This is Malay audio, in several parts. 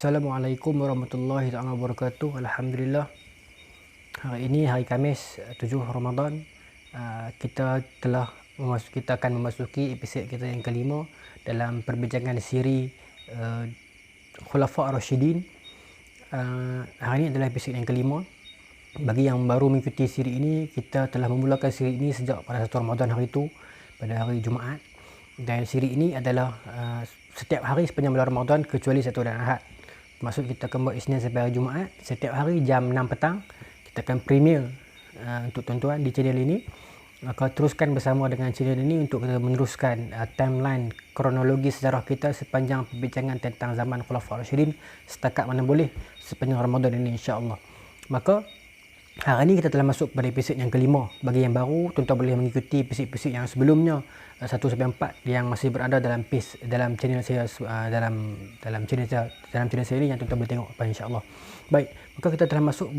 Assalamualaikum warahmatullahi wabarakatuh. Alhamdulillah. Hari ini hari Khamis 7 Ramadan. Kita akan memasuki episod kita yang kelima dalam perbincangan siri Khulafa' Ar-Rasyidin. Hari ini adalah episod yang kelima. Bagi yang baru mengikuti siri ini, kita telah memulakan siri ini sejak pada 1 Ramadan hari itu, pada hari Jumaat. Dan siri ini adalah setiap hari sepanjang bulan Ramadan kecuali Sabtu dan Ahad. Maksud kita akan buat Isnin sampai hari Jumaat. Setiap hari jam 6 petang kita akan premier untuk tuan-tuan di channel ini. Maka teruskan bersama dengan channel ini untuk kita meneruskan timeline kronologi sejarah kita sepanjang perbincangan tentang zaman Khulafa' Ar-Rasyidin setakat mana boleh sepanjang Ramadan ini, insya-Allah. Maka hari ini kita telah masuk pada episod yang kelima. Bagi yang baru, tuan-tuan boleh mengikuti episod-episod yang sebelumnya 1 sampai 4 yang masih berada dalam channel saya, dalam channel saya ini yang tuan-tuan boleh tengok apa, insya-Allah. Baik, maka kita akan masuk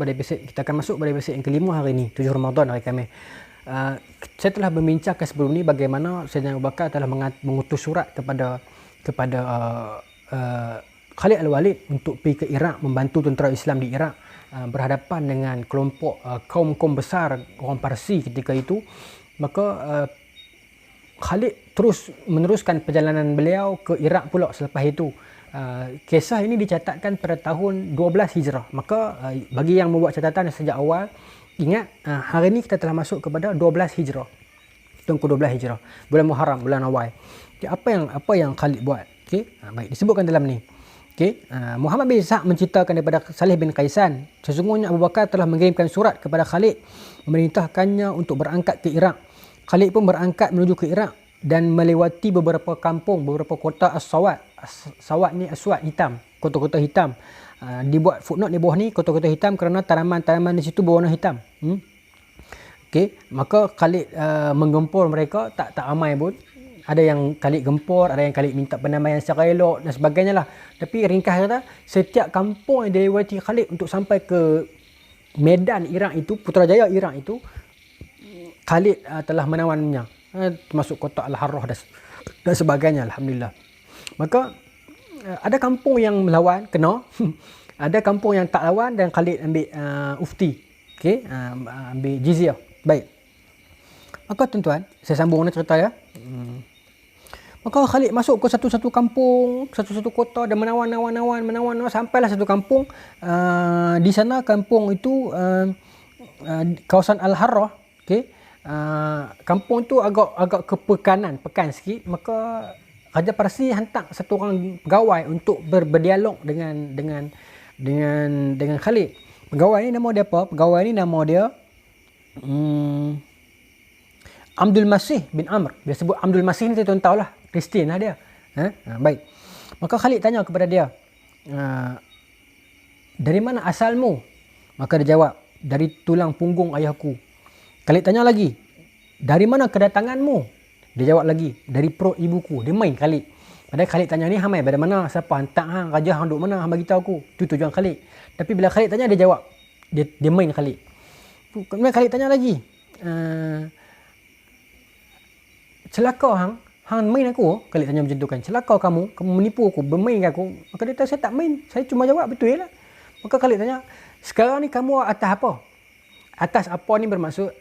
pada episod yang kelima hari ini, 7 Ramadan hari Khamis. Saya telah membincangkan sebelum ini bagaimana Sayyidina Abu Bakar telah mengutus surat kepada Khalid Al-Walid untuk pergi ke Iraq membantu tentera Islam di Iraq berhadapan dengan kelompok kaum-kaum besar orang Parsi ketika itu. Maka Khalid terus meneruskan perjalanan beliau ke Iraq pula selepas itu. Kisah ini dicatatkan pada tahun 12 Hijrah. Maka bagi yang membuat catatan sejak awal, ingat hari ini kita telah masuk kepada 12 Hijrah. Tahun ke-12 Hijrah. Bulan Muharram, bulan awal. Okay, apa yang Khalid buat? Baik, disebutkan dalam ni. Muhammad bin Ishaq menceritakan daripada Salih bin Qaisan, sesungguhnya Abu Bakar telah mengirimkan surat kepada Khalid memerintahkannya untuk berangkat ke Iraq. Khalid pun berangkat menuju ke Iraq dan melewati beberapa kampung, beberapa kota As-Sawat. Sawat ni aswad, hitam, kota-kota hitam. Dibuat footnote di bawah ni, kota-kota hitam kerana tanaman-tanaman di situ berwarna hitam. Maka Khalid menggempur mereka, tak ramai pun. Ada yang Khalid gempur, ada yang Khalid minta pendamaian secara elok dan sebagainya lah. Tapi ringkas kata, setiap kampung yang dilewati Khalid untuk sampai ke medan Iraq itu, Putrajaya Iraq itu, Khalid telah menawannya, termasuk kota Al-Harrah dan sebagainya, Alhamdulillah. Maka ada kampung yang melawan, kena. Ada kampung yang tak lawan dan Khalid ambil ufti. Ambil jizyah. Baik. Maka tuan-tuan, saya sambung cerita ya. Maka Khalid masuk ke satu-satu kampung, satu-satu kota dan menawan sampailah satu kampung. Di sana kampung itu kawasan Al-Harrah. Kampung itu agak ke pekan sikit. Maka Raja Parsi hantar satu orang pegawai untuk berdialog dengan Khalid. Pegawai ni nama dia apa? Pegawai ni nama dia Abdul Masih bin Amr. Dia sebut Abdul Masih ni, tuan tahu lah, Kristian lah dia. Baik. Maka Khalid tanya kepada dia, dari mana asalmu? Maka dia jawab, dari tulang punggung ayahku. Khalid tanya lagi, dari mana kedatanganmu? Dia jawab lagi, dari perut ibuku. Dia main Khalid. Padahal Khalid tanya ni, hamai dari mana? Siapa hantar hang? Raja hang duk mana? Hang bagi tahu aku. Itu tujuan Khalid. Tapi bila Khalid tanya, dia jawab. Dia main Khalid. Kemudian Khalid tanya lagi, celaka hang main aku? Khalid tanya macam tu kan. Celaka kamu menipu aku, bermain aku. Maka dia kata, saya tak main. Saya cuma jawab betul lah. Maka Khalid tanya, sekarang ni kamu atas apa? Atas apa ni bermaksud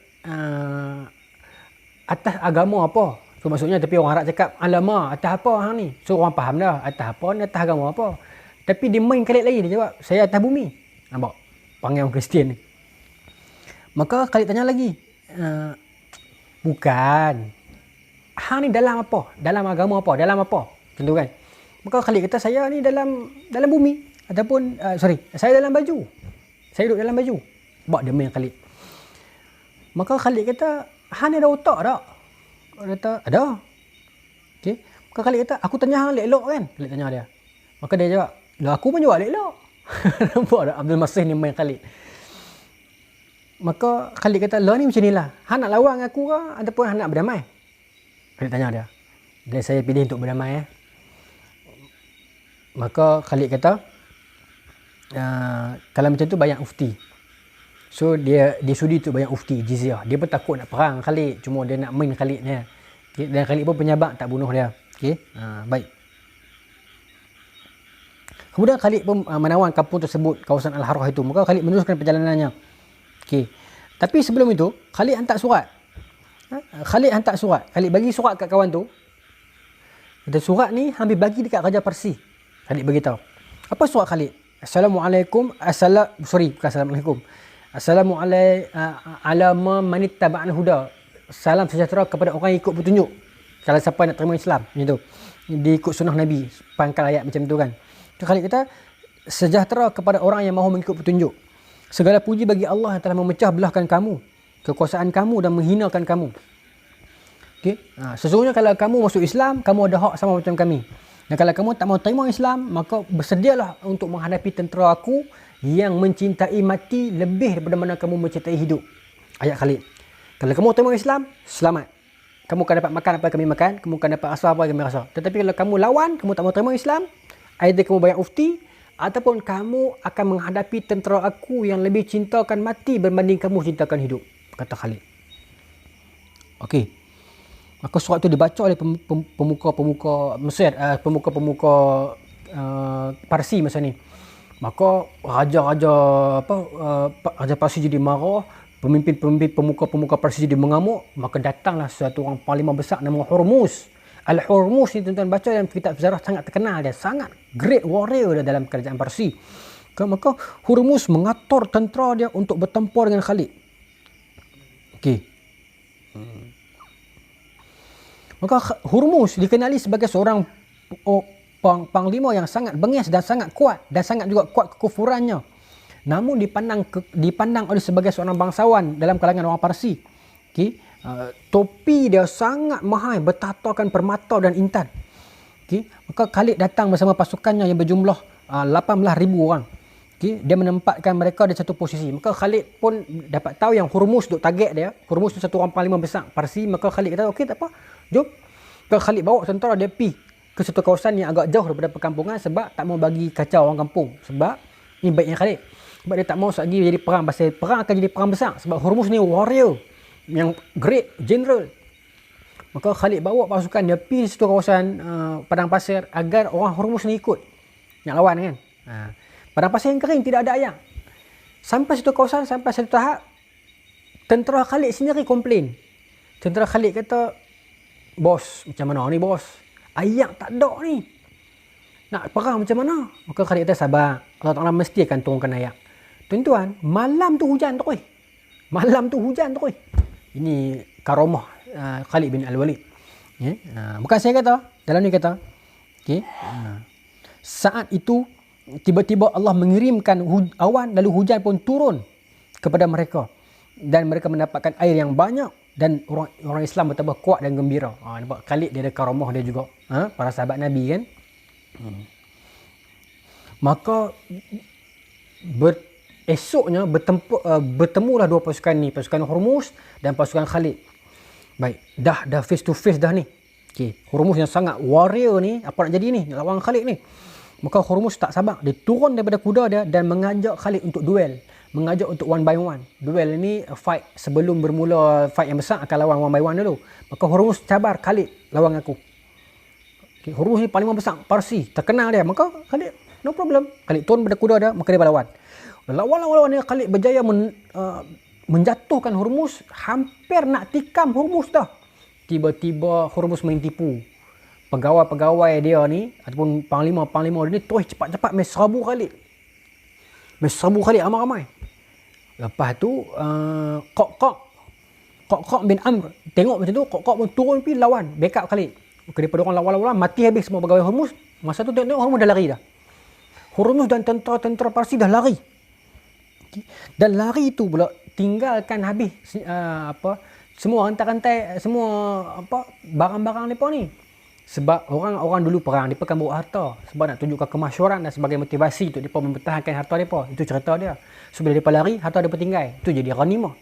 atas agama apa? So maksudnya, tapi orang Arab cakap alama, atas apa hang ni? So orang faham dah, atas apa ni, atas agama apa? Tapi dia main Khalid lagi, dia jawab, saya atas bumi. Nampak? Panggil orang Kristian ni. Maka Khalid tanya lagi, bukan. Hang ni dalam apa? Dalam agama apa? Dalam apa? Tentu kan? Maka Khalid kata, saya ni dalam bumi. Ataupun, saya dalam baju. Saya duduk dalam baju. Nampak dia main Khalid. Maka Khalid kata, hang ni ada otak tak? Dia kata, ada. Maka Khalid kata, aku tanya hang elok kan? Khalid tanya dia. Maka dia jawab, lah aku pun jawab elok. Nampak tak? Abdul Masih ni main Khalid. Maka Khalid kata, lah ni macam ni lah. Hang nak lawan dengan aku ke? Ataupun hang nak berdamai? Khalid tanya dia. Dan saya pilih untuk berdamai. Maka Khalid kata, kalau macam tu banyak ufti. So dia sudi tu banyak ufti, jizyah. Dia pun takut nak perang Khalid, cuma dia nak main Khalid ni. Dan Khalid pun penyabak tak bunuh dia. Baik. Kemudian Khalid pun menawan kampung tersebut, kawasan Al-Harrah itu. Maka Khalid meneruskan perjalanannya. Okey. Tapi sebelum itu, Khalid hantar surat. Khalid bagi surat kat kawan tu. Kata surat ni hampir bagi dekat Raja Parsi. Khalid beritahu. Apa surat Khalid? Assalamualaikum. Assalamualaikum. Assalamualaikum manittaba'al huda. Salam sejahtera kepada orang yang ikut petunjuk. Kalau siapa nak terima Islam, macam tu. Dia ikut sunnah Nabi, pangkal ayat macam tu kan. Tu Khalid kata, sejahtera kepada orang yang mahu mengikut petunjuk. Segala puji bagi Allah yang telah memecah belahkan kamu, kekuasaan kamu dan menghinakan kamu. Okay? Sesungguhnya kalau kamu masuk Islam, kamu ada hak sama macam kami. Dan kalau kamu tak mau terima Islam, maka bersedialah untuk menghadapi tentera aku yang mencintai mati lebih daripada mana kamu mencintai hidup. Ayat Khalid. Kalau kamu terima Islam, selamat. Kamu akan dapat makan apa yang kami makan, kamu akan dapat rasa apa yang kami rasa. Tetapi kalau kamu lawan, kamu tak mau terima Islam, either kamu bayar ufti, ataupun kamu akan menghadapi tentera aku yang lebih cintakan mati berbanding kamu cintakan hidup, kata Khalid. Okey. Maka surat itu dibaca oleh pemuka-pemuka Mesir, pemuka-pemuka Parsi masa ni. Maka Raja Parsi jadi marah, pemimpin-pemimpin pemuka-pemuka Parsi jadi mengamuk, maka datanglah satu orang panglima besar nama Hurmuz. Al-Hurmuz ni tuan-tuan baca dalam kitab sejarah sangat terkenal, dia sangat great warrior dia dalam kerajaan Parsi. Maka Hurmuz mengatur tentera dia untuk bertempur dengan Khalid. Okey. Maka Hurmuz dikenali sebagai seorang panglima yang sangat bengis dan sangat kuat, dan sangat juga kuat kekufurannya. Namun dipandang oleh sebagai seorang bangsawan dalam kalangan orang Parsi. Okay. Topi dia sangat mahal, bertatakan permata dan intan. Okay. Maka Khalid datang bersama pasukannya yang berjumlah 18,000 orang. Okay. Dia menempatkan mereka di satu posisi. Maka Khalid pun dapat tahu yang Hurmuz duk target dia. Hurmuz tu satu orang panglima besar Parsi. Maka Khalid kata, okey tak apa, jom. Maka Khalid bawa tentera dia pergi ke satu kawasan yang agak jauh daripada perkampungan sebab tak mau bagi kacau orang kampung. Sebab ini baiknya Khalid. Sebab dia tak mau lagi jadi perang. Pasal perang akan jadi perang besar. Sebab Hurmuz ni warrior yang great general. Maka Khalid bawa pasukan dia pergi satu kawasan padang pasir agar orang Hurmuz ni ikut nak lawan kan. Padang pasir yang kering, tidak ada air. Sampai satu kawasan, sampai satu tahap, tentera Khalid sendiri komplain. Tentera Khalid kata, bos, macam mana ni bos? Air tak ada ni. Nak perang macam mana? Maka Khalid kata, sabar. Allah Ta'ala mesti akan turunkan air. Tuan-tuan, malam tu hujan terus. Ini karamah Khalid bin Al-Walid. Bukan saya kata, dalam ni kata. Okay. Saat itu, tiba-tiba Allah mengirimkan awan, lalu hujan pun turun kepada mereka. Dan mereka mendapatkan air yang banyak. Dan orang Islam bertambah kuat dan gembira. Nampak Khalid dia ada karamah dia juga. Para sahabat Nabi kan. Maka esoknya bertemulah dua pasukan ni, pasukan Hurmuz dan pasukan Khalid. Baik, dah face to face dah ni. Okey, Hurmuz yang sangat warrior ni, apa nak jadi ni? Nak lawan Khalid ni. Maka Hurmuz tak sabar, dia turun daripada kuda dia dan mengajak Khalid untuk duel. Mengajak untuk one by one. Duel ni fight, sebelum bermula fight yang besar akan lawan one by one dulu. Maka Hurmuz cabar, Khalid lawan aku. Okay, Hurmuz ni paling besar Parsi, terkenal dia. Maka Khalid, no problem. Khalid turun daripada kuda dia, maka dia berlawan. Lawan ni Khalid berjaya menjatuhkan Hurmuz, hampir nak tikam Hurmuz dah. Tiba-tiba Hurmuz main tipu. Pegawai-pegawai dia ni ataupun panglima-panglima dia ni terus cepat-cepat serbu Khalid. Ramai-ramai. Lepas tu Qaq bin Amr tengok macam tu, Qaq pun turun pergi lawan, backup Khalid. Daripada orang lawan-lawan mati habis semua pegawai Hurmuz. Masa tu tengok Hurmuz dah lari dah. Hurmuz dan tentera-tentera Parsi dah lari. Dan lari tu pula tinggalkan habis semua rantai-rantai, semua barang-barang mereka ni. Sebab orang dulu perang, mereka akan bawa harta sebab nak tunjukkan kemasyhuran dan sebagai motivasi untuk mereka mempertahankan harta mereka. Itu cerita dia. So bila mereka lari, harta mereka tinggal. Itu jadi ghanimah.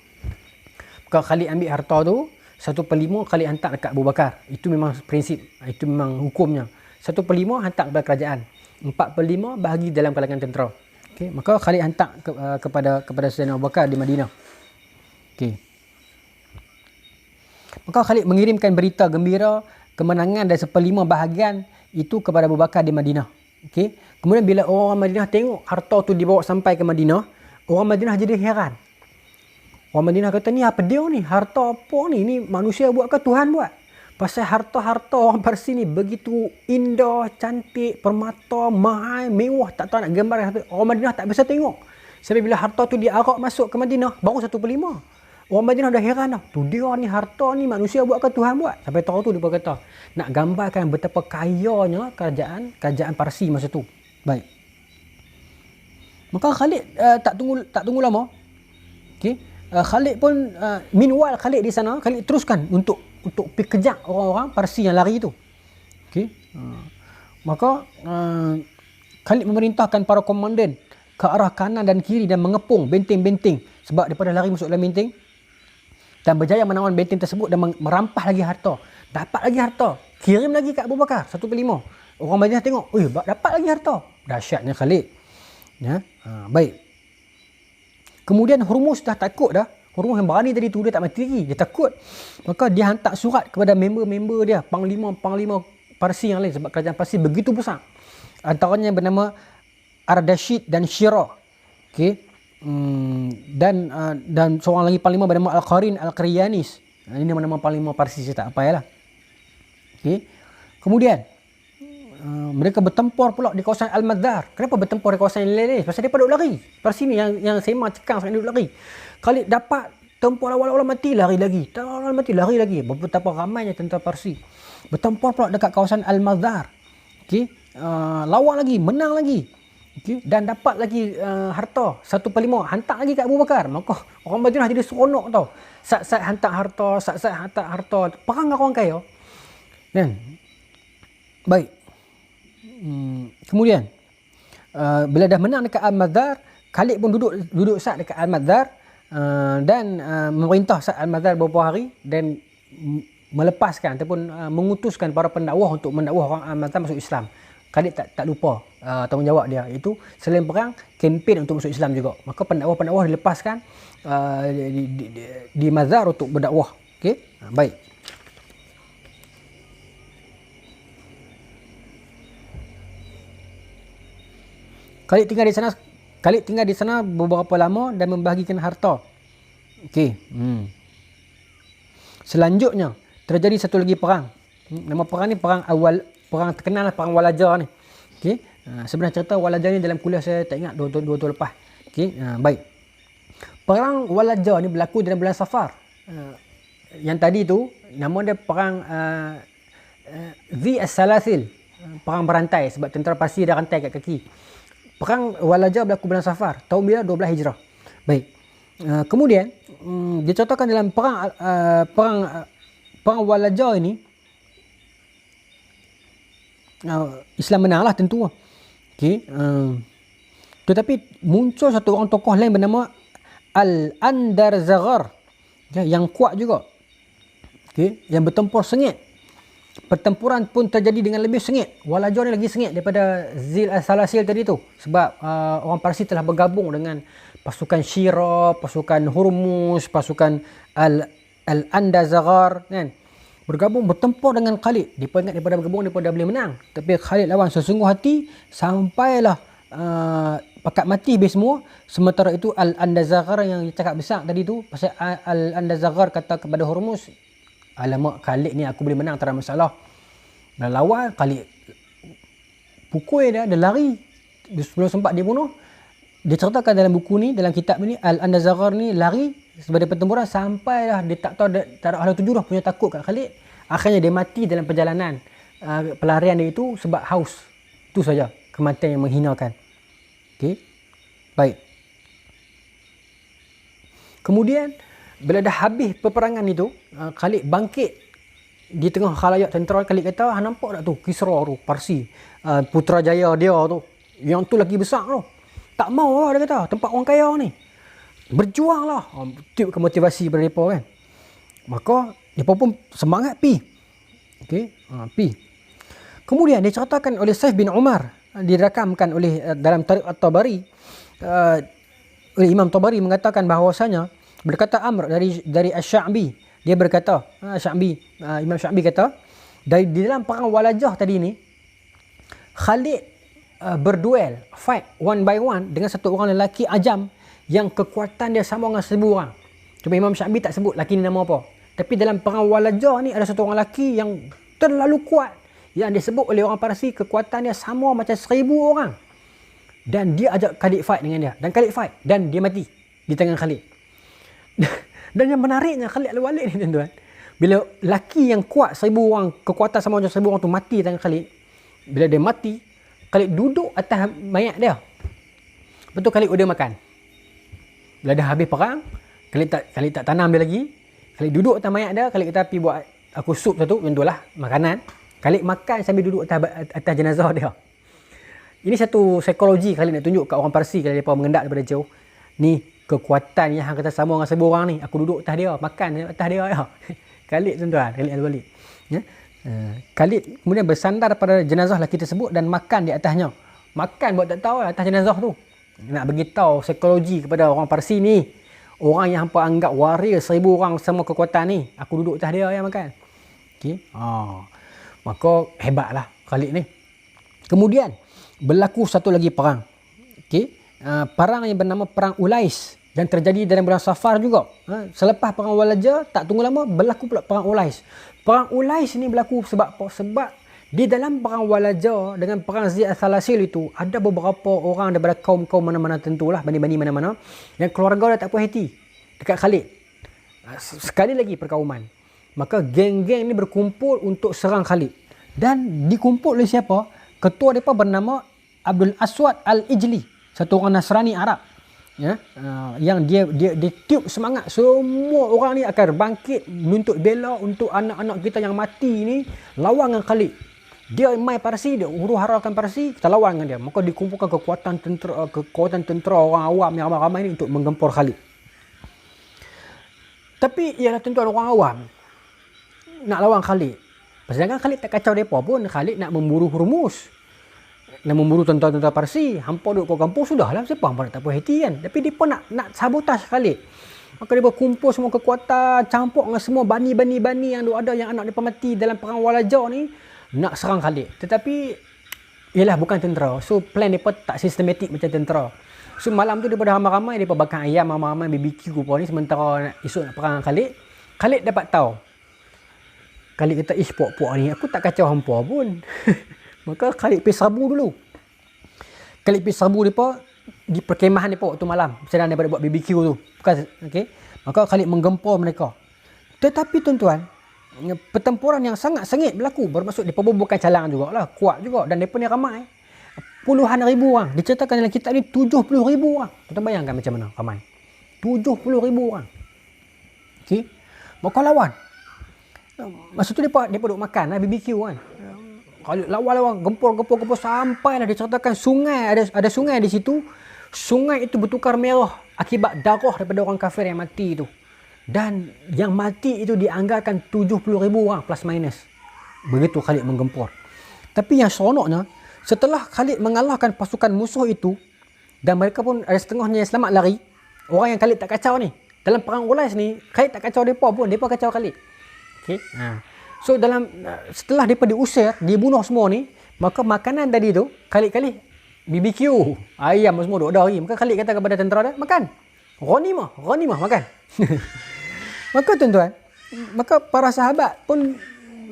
Kalau Khalid ambil harta tu, 1/5 Khalid hantar dekat Abu Bakar. Itu memang prinsip, itu memang hukumnya. 1/5 hantar kepada kerajaan. 4/5 bahagi dalam kalangan tentera. Okay. Maka Khalid hantar kepada Sayyidina Abu Bakar di Madinah. Okay. Maka Khalid mengirimkan berita gembira kemenangan dan 1/5 bahagian itu kepada Abu Bakar di Madinah. Okey. Kemudian bila orang Madinah tengok harta tu dibawa sampai ke Madinah, orang Madinah jadi heran. Orang Madinah kata, ni apa dia ni? Harta apa ni? Ni manusia buat ke Tuhan buat? Pasal harta-harta orang Parsi ni begitu indah, cantik, permata, mahal, mewah, tak tahu nak gambar. Orang Madinah tak bisa tengok. Sampai bila harta tu diarak masuk ke Madinah, baru 1/5. Orang Madinah dah heran dah. Tu dia ni, harta ni manusia buat ke Tuhan buat? Sampai tahu tu dia berkata, nak gambarkan betapa kayanya kerajaan Parsi masa tu. Baik. Maka Khalid tak tunggu lama. Okey. Khalid pun meanwhile Khalid di sana, Khalid teruskan untuk pergi kejar orang-orang Parsi yang lari tu. Okey. Maka Khalid memerintahkan para komandan ke arah kanan dan kiri dan mengepung benteng-benteng sebab daripada lari masuk dalam benteng dan berjaya menawan benteng tersebut dan merampas lagi harta. Dapat lagi harta. Kirim lagi kat Abu Bakar 1/5. Orang Madinah tengok, dapat lagi harta. Dahsyatnya Khalid. Ya. Baik. Kemudian Hormuz dah takut dah. Hormuz yang berani tadi tu dia tak mati lagi. Dia takut. Maka dia hantar surat kepada member-member dia, panglima Parsi yang lain sebab kerajaan Parsi begitu besar. Antaranya bernama Ardashid dan Shira. Okey. Dan seorang lagi panglima bernama Al-Qarin Al-Qariyanis. Ini nama-nama panglima Parsi, saya tak apa lah. Okey. Kemudian mereka bertempur pula di kawasan Al-Madar. Kenapa bertempur di kawasan yang lain? Pasal dia duduk lari. Parsi ni yang sema cekang sangat duduk lari. Khalid dapat tempur awal-awal mati, lari lagi. Lari lagi. Betapa ramainya tentera Parsi. Bertempur pula dekat kawasan Al-Madar. Okey. Lawan lagi, menang lagi. Okay. Dan dapat lagi harta 1/5, hantar lagi kat Abu Bakar. Maka orang Madinah jadi seronok tau. Sat-sat hantar harta, perang dengan orang kaya. Kan? Baik. Kemudian bila dah menang dekat Al-Madar, Khalid pun duduk sat dekat Al-Madar dan memerintah sat Al-Madar beberapa hari dan melepaskan ataupun mengutuskan para pendakwah untuk mendakwah orang Al-Madar masuk Islam. Khalid tak lupa tanggungjawab dia, iaitu selain perang, kempen untuk masuk Islam juga. Maka pendakwah-pendakwah dilepaskan di Mazar untuk berdakwah. Okey. Baik. Khalid tinggal di sana beberapa lama dan membahagikan harta. Okey. Selanjutnya terjadi satu lagi perang. Nama perang ni perang terkenal lah, perang Walaja ni. Okey. Sebenarnya cerita Walaja ni dalam kuliah saya tak ingat 2 tahun lepas. Okey. Baik. Perang Walaja ni berlaku dalam bulan Safar. Yang tadi tu nama dia perang Zi As-Salasil, perang berantai sebab tentera Parsi dah rantai kat kaki. Perang Walaja berlaku bulan Safar, tahun bila 12 Hijrah. Baik. Kemudian dicontohkan dalam perang Walaja ini, Islam menanglah tentu. Okey. Tetapi muncul satu orang tokoh lain bernama Al-Andarzaghar, yang kuat juga. Okey, yang bertempur sengit. Pertempuran pun terjadi dengan lebih sengit. Walaja ni lagi sengit daripada Zil Al-Salasil tadi tu. Sebab orang Parsi telah bergabung dengan pasukan Shira, pasukan Hormuz, pasukan Al-Andarzaghar, kan? Bergabung bertempur dengan Khalid. Dia ingat daripada bergabung dia dah boleh menang. Tapi Khalid lawan sesungguh hati sampailah pakat mati habis semua. Sementara itu Al-Andarzaghar yang cakap besar tadi tu, pasal Al-Andarzaghar kata kepada Hormuz, alamak, Khalid ni aku boleh menang, tak ada masalah. Dan lawan Khalid pukul dia lari. Sebelum sempat dia bunuh. Dia ceritakan dalam buku ni, dalam kitab ni, Al-Andarzaghar ni lari sebagai pertempuran sampailah dia tak tahu, tak ada ahli tujuh dah punya takut kat Khalid. Akhirnya dia mati dalam perjalanan pelarian dia itu sebab haus. Itu saja kematian yang menghinakan. Okey. Baik. Kemudian bila dah habis peperangan itu, Khalid bangkit di tengah khalayak tentera. Khalid kata, nampak tak tu Kisra tu, Parsi, Putrajaya dia tu, yang tu lagi besar tu. Tak mau lah, dia kata, tempat orang kaya ni. Berjuang lah. Tiupkan motivasi pada mereka kan. Maka mereka pun semangat pi. Okey, pi. Kemudian diceritakan oleh Saif bin Umar, dirakamkan oleh dalam Tarikh At-Tabari, oleh Imam Tabari mengatakan bahawasanya, berkata Amr dari Asy-Sya'bi, dia berkata, Imam Sya'bi kata, di dalam perang Walajah tadi ni, Khalid berduel, fight one by one dengan satu orang lelaki ajam yang kekuatan dia sama dengan 1000 orang. Cuma Imam Syafi'i tak sebut lelaki ni nama apa. Tapi dalam perang Walajah ni ada satu orang lelaki yang terlalu kuat, yang disebut oleh orang Parsi kekuatan dia sama macam 1000 orang. Dan dia ajak Khalid fight dengan dia. Dan Khalid fight. Dan dia mati di tangan Khalid. Dan yang menariknya Khalid Al-Walid ni tuan-tuan, bila lelaki yang kuat 1000 orang, kekuatan sama macam 1000 orang tu mati di tangan Khalid, bila dia mati, Khalid duduk atas mayat dia. Lepas tu Khalid order makan. Bila dah habis perang, Khalid tak tanam dia lagi. Khalid duduk atas mayat dia. Khalid kata, pergi buat aku sup satu. Yang tu lah makanan. Khalid makan sambil duduk atas jenazah dia. Ini satu psikologi Khalid nak tunjuk kat orang Parsi kalau mereka mengendak daripada jauh. Ni kekuatan yang kata sama dengan 1000 orang ni. Aku duduk atas dia, makan atas dia. Ya. Khalid tuan-tuan, Khalid Al-Walid. Ya? Khalid kemudian bersandar pada jenazah lelaki tersebut dan makan di atasnya. Makan buat tak tahu atas jenazah tu. Nak beritahu psikologi kepada orang Parsi ni. Orang yang hampa anggap waria 1000 orang sama kekuatan ni. Aku duduk atas dia yang makan. Okay. Maka hebatlah Khalid ni. Kemudian berlaku satu lagi perang. Okay. Perang yang bernama Perang Ulais. Dan terjadi dalam bulan Safar juga. Selepas perang Walajah, tak tunggu lama, berlaku pula perang Ulais. Perang Ulais ni berlaku sebab apa? Sebab di dalam perang Walajah dengan perang Ziyad Al-Thalasil itu, ada beberapa orang daripada kaum-kaum mana-mana tentulah, bani-bani mana-mana, yang keluarga dah tak puas hati dekat Khalid. Sekali lagi perkauman. Maka geng-geng ni berkumpul untuk serang Khalid. Dan dikumpul oleh siapa? Ketua mereka bernama Abdul Aswad Al-Ijli. Satu orang Nasrani Arab. Ya, yang dia tiup semangat semua orang ni akan bangkit menuntut bela untuk anak-anak kita yang mati ni, lawan dengan Khalid. Dia mai Parsi, dia huru-harakan Parsi, kita lawan dengan dia. Maka dikumpulkan kekuatan tentera orang awam yang ramai-ramai ni untuk menggempur Khalid. Tapi ialah tuan-tuan, orang awam nak lawan Khalid. Sedangkan Khalid tak kacau mereka pun. Khalid nak memburu Hormuz, nak memburu tentera-tentera Parsi. Hampa duduk kat kampung, sudahlah. Siapa hampa nak tak puas hati kan? Tapi dia pun nak sabotaj Khalid. Maka dia berkumpul semua kekuatan, campur dengan semua bani-bani yang ada yang anak mereka mati dalam perang Walajah ni, nak serang Khalid. Tetapi ialah bukan tentera. So plan mereka tak sistematik macam tentera. So malam tu daripada ramai-ramai, mereka bakar ayam ramai-ramai, BBQ apa ni, sementara esok nak perang dengan Khalid. Khalid dapat tahu. Khalid kata, puak-puak ni aku tak kacau hampa pun. Maka Khalid pergi serbu dulu. Khalid pergi serbu mereka di perkemahan mereka waktu malam. Sedang daripada buat BBQ tu. Okay? Maka Khalid menggempur mereka. Tetapi tuan-tuan, pertempuran yang sangat sengit berlaku. Bermaksud mereka bukan calangan jugalah. Kuat juga. Dan mereka ni ramai. Puluhan ribu orang. Diceritakan dalam kitab ni 70,000 orang. Tuan-tuan bayangkan macam mana ramai. 70,000 orang. Okay? Maka lawan. Masa tu mereka duduk makan lah, BBQ kan. Kalau lawan-lawan, gempur sampailah diceritakan sungai, ada sungai di situ. Sungai itu bertukar merah akibat darah daripada orang kafir yang mati itu. Dan yang mati itu dianggarkan 70,000 orang plus minus. Begitu Khalid menggempur. Tapi yang seronoknya, setelah Khalid mengalahkan pasukan musuh itu, dan mereka pun ada setengahnya yang selamat lari, orang yang Khalid tak kacau ni. Dalam perang Ulais ni, Khalid tak kacau mereka pun, mereka kacau Khalid. Okay? So setelah mereka diusir, dibunuh semua ni, maka makanan tadi tu, Khalid BBQ, ayam semua duk dari. Maka Khalid kata kepada tentera dia, makan. Ghanimah, makan. Maka tuan-tuan, maka para sahabat pun,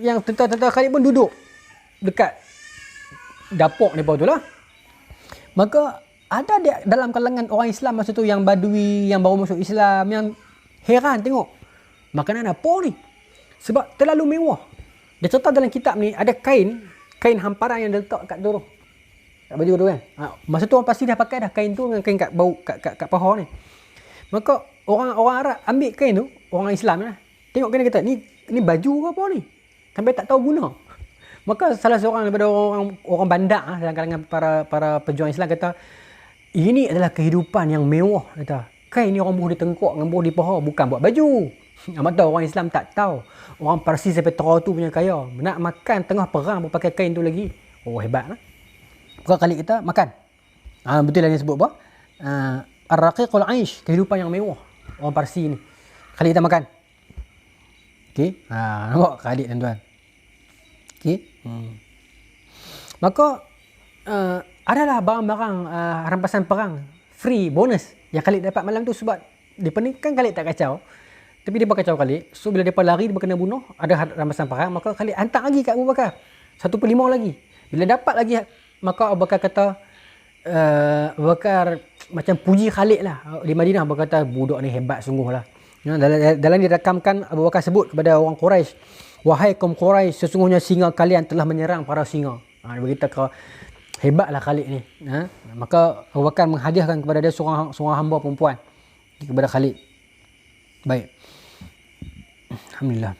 yang tentera-tentera Khalid pun duduk dekat dapur mereka tu lah. Maka ada dalam kalangan orang Islam masa tu yang badui, yang baru masuk Islam, yang heran tengok makanan apa ni. Sebab terlalu mewah. Dia cerita dalam kitab ni ada kain hamparan yang letak kat tu. Kat baju tu kan. Masa tu orang pasti dah pakai dah kain tu dengan kain kat bau kat paha ni. Maka orang Arab ambil kain tu, orang Islam lah. Tengok kain dia kata, ni baju ke apa ni? Sampai tak tahu guna. Maka salah seorang daripada orang bandar dalam kalangan para pejuang Islam kata, ini adalah kehidupan yang mewah, kata. Kain ni orang buh di tengkuk, buh di paha, bukan buat baju. Mata orang Islam tak tahu. Orang Parsi sampai tera tu punya kaya. Nak makan tengah perang pun pakai kain tu lagi. Oh, hebat lah. Bukan Khalid kita makan. Betul lah dia sebut apa? Ar-raqiqul aish, kehidupan yang mewah. Orang Parsi ni. Khalid kita makan. Okey. Nampak Khalid tuan-tuan. Okey. Maka adalah barang-barang rampasan perang free bonus yang Khalid dapat malam tu, sebab dia ni kan Khalid tak kacau, tapi dia kacau Khalid. So bila dia lari, dia kena bunuh, ada rampasan perang, maka Khalid hantar lagi kat Abu Bakar 1/5 lagi. Bila dapat lagi, maka Abu Bakar kata, Abu Bakar macam puji Khalid lah di Madinah, berkata budak ni hebat sungguh lah. Dalam dirakamkan, Abu Bakar sebut kepada orang Quraisy, wahai kaum Quraisy, sesungguhnya singa kalian telah menyerang para singa. Dia beritahu hebatlah Khalid ni. Maka Abu Bakar menghadiahkan kepada dia seorang hamba perempuan kepada Khalid. Baik. Alhamdulillah.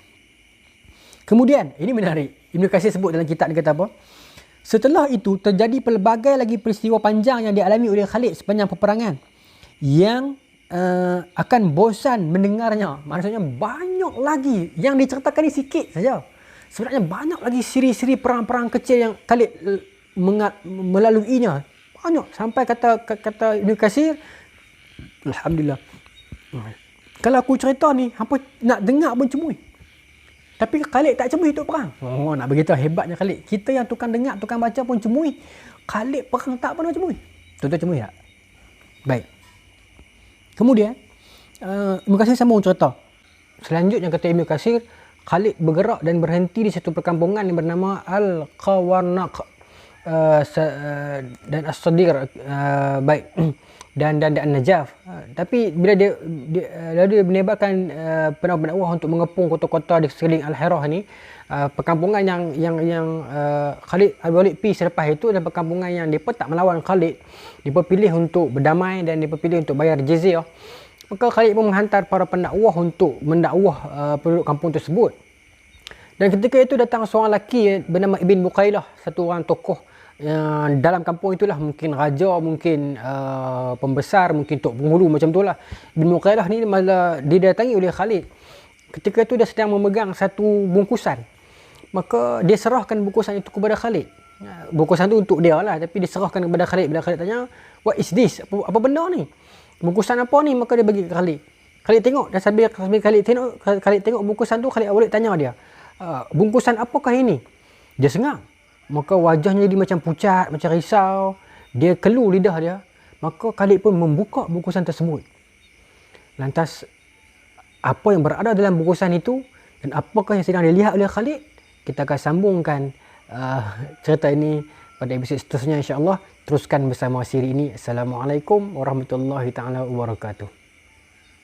Kemudian, ini menarik. Ibn Katsir sebut dalam kitab, dia kata apa? Setelah itu terjadi pelbagai lagi peristiwa panjang yang dialami oleh Khalid sepanjang peperangan, yang akan bosan mendengarnya. Maksudnya banyak lagi. Yang diceritakan ni sikit saja. Sebenarnya banyak lagi siri-siri perang-perang kecil yang Khalid melaluinya. Banyak. Sampai kata Ibn Katsir, alhamdulillah, kalau aku cerita ni, hampa nak dengar pun cemui. Tapi Khalid tak cemui untuk perang. Nak beritahu hebatnya Khalid. Kita yang tukang dengar, tukang baca pun cemui. Khalid perang tak pernah cemui. Tuan-tuan cemui tak? Baik. Kemudian, Ibn Katsir sambung cerita. Selanjutnya kata Ibn Katsir, Khalid bergerak dan berhenti di satu perkampungan yang bernama Al-Qawarnaq dan As-Sadir, baik, dan An-Najaf. Tapi bila dia menebarkan pendakwah untuk mengepung kota-kota di sekeliling Al-Hirah ni, perkampungan yang Khalid Al-Walid pergi selepas itu adalah perkampungan yang mereka tak melawan Khalid. Mereka pilih untuk berdamai dan mereka pilih untuk bayar jizyah. Maka Khalid pun menghantar para pendakwah untuk mendakwah penduduk kampung tersebut. Dan ketika itu datang seorang lelaki bernama Ibn Buqailah, satu orang tokoh dalam kampung itulah, mungkin raja, mungkin pembesar, mungkin tok penghulu macam itulah. Ibn Buqailah ni malah didatangi oleh Khalid. Ketika itu dia sedang memegang satu bungkusan. Maka dia serahkan bungkusan itu kepada Khalid. Bungkusan itu untuk dia lah, tapi dia serahkan kepada Khalid. Bila Khalid tanya, what is this? Apa benda ni? Bungkusan apa ni? Maka dia bagi ke Khalid. Khalid tengok, dan sambil Khalid tengok bungkusan tu, Khalid Al-Walid tanya dia, bungkusan apakah ini? Dia sengang. Maka wajahnya jadi macam pucat, macam risau. Dia kelu lidah dia. Maka Khalid pun membuka bungkusan tersebut. Lantas, apa yang berada dalam bungkusan itu dan apakah yang sedang dilihat oleh Khalid, kita akan sambungkan cerita ini pada episod seterusnya, insya-Allah. Teruskan bersama siri ini. Assalamualaikum warahmatullahi taala wabarakatuh.